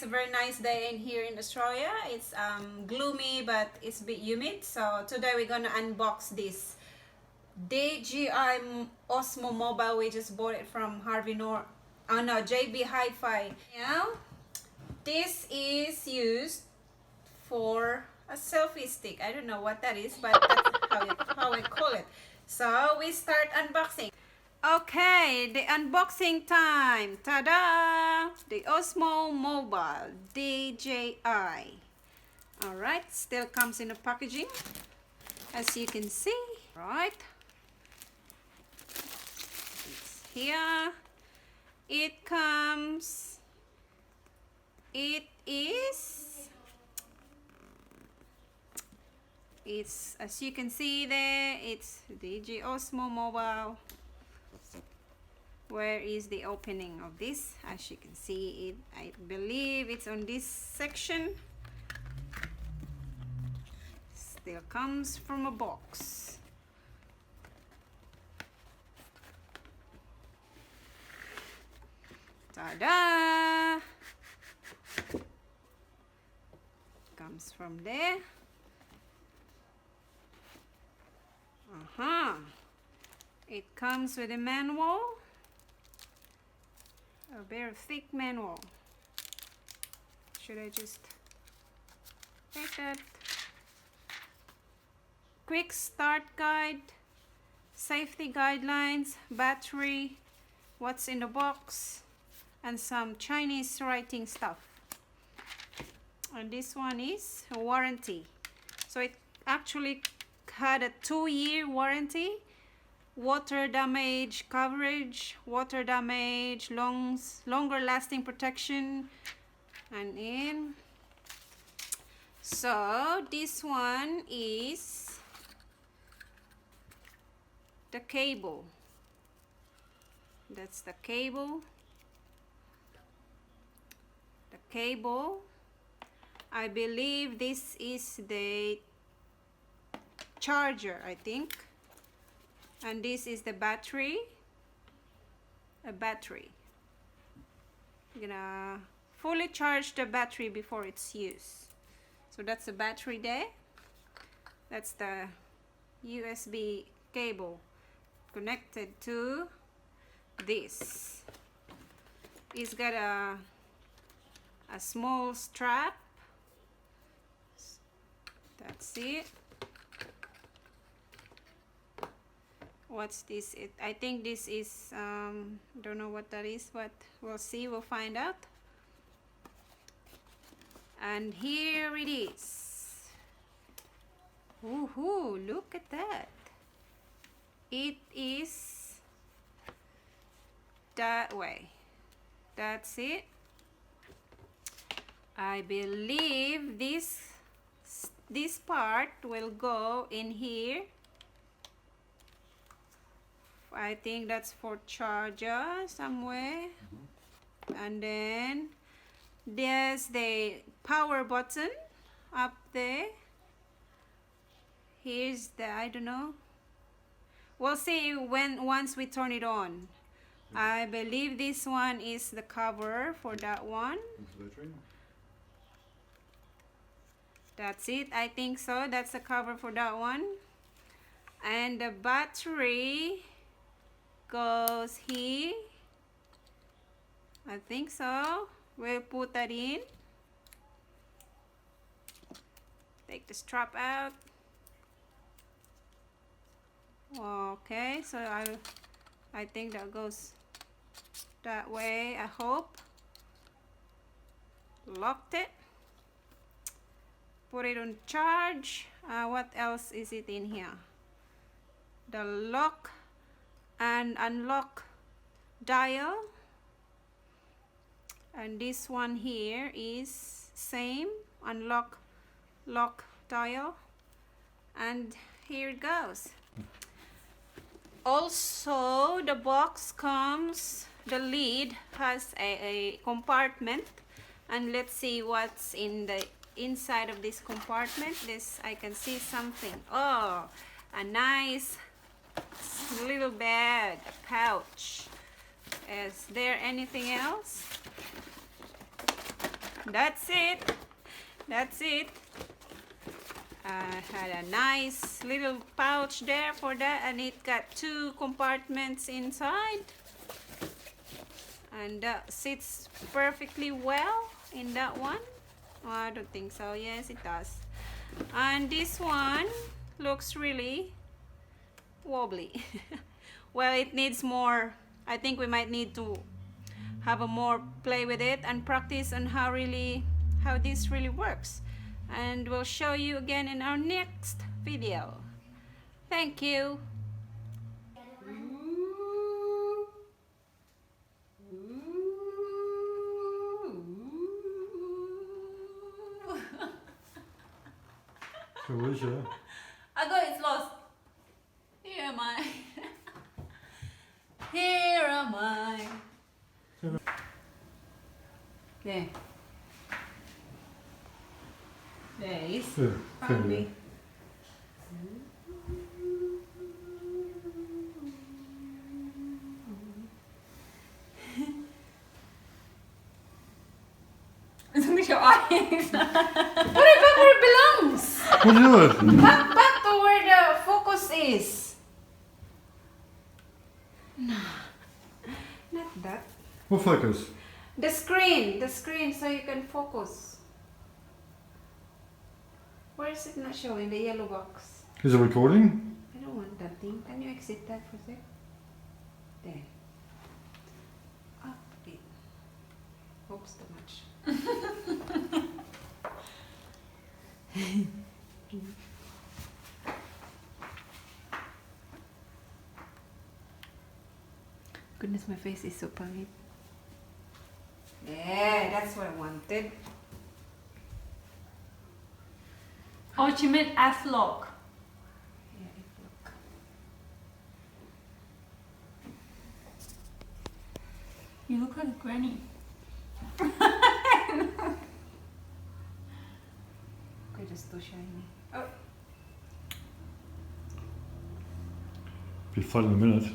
it's a very nice day in here in Australia. It's gloomy, but it's a bit humid. So today we're gonna unbox this DJI Osmo mobile. We just bought it from JB Hi-Fi. Now this is used for a selfie stick. I don't know what that is, but that's how I call it. So we start unboxing. Okay, the unboxing time. Ta-da! The Osmo Mobile DJI. Alright, still comes in a packaging, as you can see. Right, it's here. It comes. It's as you can see there. It's DJI Osmo Mobile. Where is the opening of this? As you can see, it, I believe it's on this section. Still comes from a box. Ta-da! Comes from there. It comes with a manual. A very thick manual. Should I just take that? Quick start guide, safety guidelines, battery, what's in the box, and some Chinese writing stuff. And this one is a warranty. So it actually had a 2-year warranty. Water damage coverage, water damage, longer lasting protection, and in. So this one is the cable. That's the cable. The cable. I believe this is the charger, I think. And this is the battery. A battery. You're gonna fully charge the battery before it's used. So that's the battery there. That's the USB cable connected to this. It's got a small strap. That's it. What's this? I think this is don't know what that is, but we'll see, we'll find out. And here it is. Woohoo, look at that. It is that way. That's it. I believe this part will go in here. I think that's for charger somewhere. And then there's the power button up there. Here's the, I don't know. We'll see once we turn it on. I believe this one is the cover for that one. That's it, I think so. That's the cover for that one. And the battery goes here. I think so. We'll put that in. Take the strap out. Okay, so I think that goes that way, I hope. Locked it. Put it on charge. What else is it in here? The lock and unlock dial. And this one here is same, unlock, lock dial. And here it goes. Also, the box comes, the lid has a compartment, and let's see what's in the inside of this compartment. This, I can see something. Oh, a nice little bag, a pouch. Is there anything else? that's it. That's it. Had a nice little pouch there for that, and it got 2 compartments inside, and sits perfectly well in that one. Oh, I don't think so. Yes, it does. And this one looks really wobbly. Well, it needs more. I think we might need to have a more play with it and practice on how this really works, and we'll show you again in our next video. Thank you. So where's your? I got it's lost. Here am I. Here am I. There. There it is. Yeah, Found me. Look at your eyes. Put it back where it belongs. What are you doing? Back to where the focus is. No, not that. What focus? The screen, so you can focus. Where is it not showing? The yellow box. Is it recording? I don't want that thing. Can you exit that for a sec? There. Up it. Oops, too much. Goodness, my face is so pungent. Yeah, that's what I wanted. Oh, she meant S-lock. Yeah, look. You look like a granny. Okay, just too shiny. Oh, Be fun in a minute.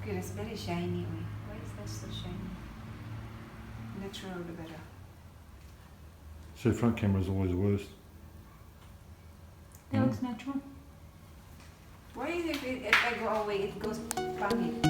okay, that's very shiny. Why is that so shiny? Natural the better. So front camera is always the worst. That looks natural. Why is it if I go away it goes banging?